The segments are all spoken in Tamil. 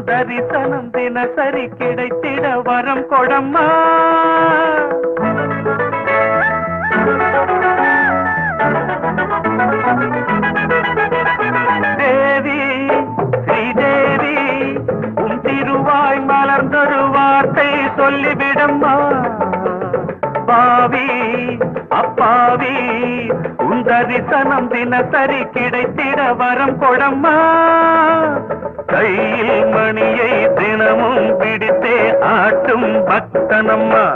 தரிசனம் தினசரி கிடைத்திட வரம் கொடம்மா. தேவி ஸ்ரீதேவி உன் திருவாய் மலர்ந்தொரு வார்த்தை சொல்லிவிடம்மா. பாவி அப்பாவி உன் தரிசனம் தினசரி கிடைத்திட வரம் கொடம்மா. கையில் மணியை தினமும் பிடித்தே ஆட்டும் பக்தனம்மா.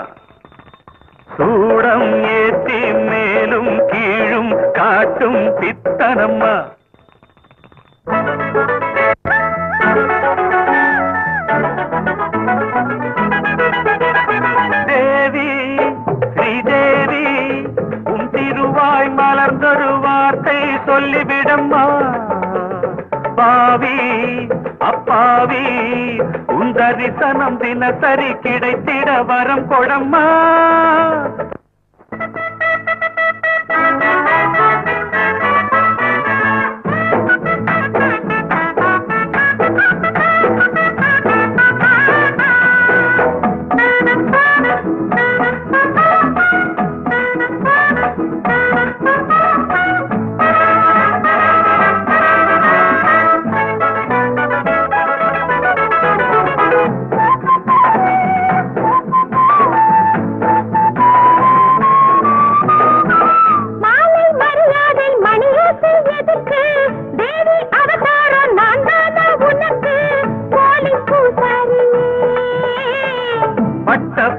சூடம் ஏற்றி மேலும் கீழும் காட்டும் பித்தனம்மா. தேவி ஸ்ரீதேவி உன் திருவாய் மலர்ந்தொரு வார்த்தை சொல்லிவிடம்மா. பாவி அப்பாவி உன் தரிசனம் தினசரி கிடைத்திட வரம் கொடம்மா.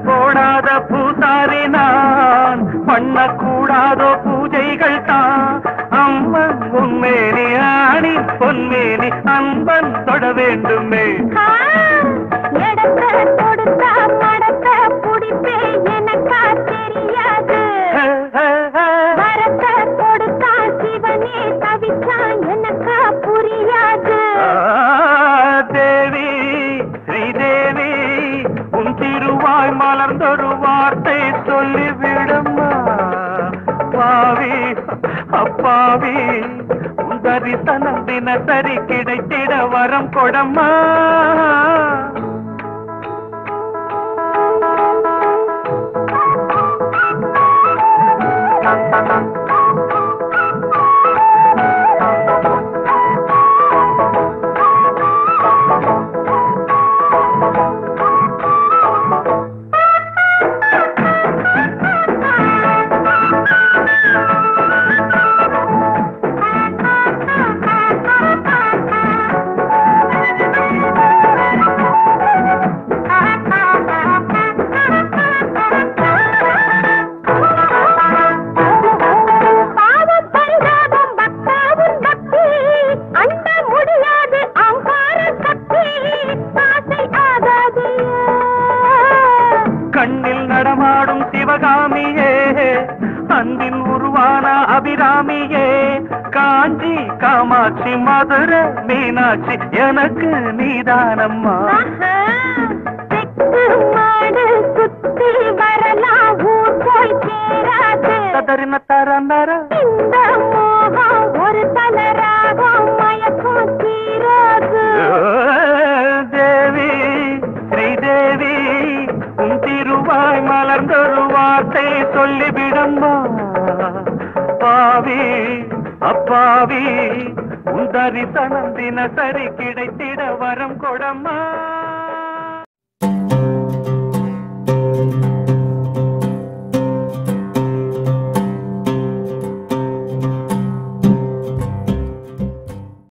போடாத பூசாரி நான் பண்ணக்கூடாதோ பூஜைகள் தான். அம்மன் உன்மேனி ஆணி பொன்மேனி அன்பன் தொட வேண்டுமே. தேவி ஸ்ரீதேவி உன் திருவாய் மலர்ந்தொரு வார்த்தை சொல்லிவிடம்மா. பாவி அப்பாவி உன் தரிசனம் தினசரி கிடைத்திட வரம் கொடம்மா. கண்ணில் நடமாடும் சிவகாமியே அன்பின் உருவான அபிராமியே. காஞ்சி காமாட்சி மதுரை மீனாட்சி எனக்கு நீதானம்மா. தரின தரந்தர ஒரு தலராகம் மயக்கும் தீராது. தேவி ஸ்ரீதேவி உன் திருவாய் மலர்ந்தொரு வார்த்தை சொல்லிவிடம்மா. பாவி அப்பாவி உன் தரிசனம் தினசரி கிடைத்திட வரம் கொடம்மா.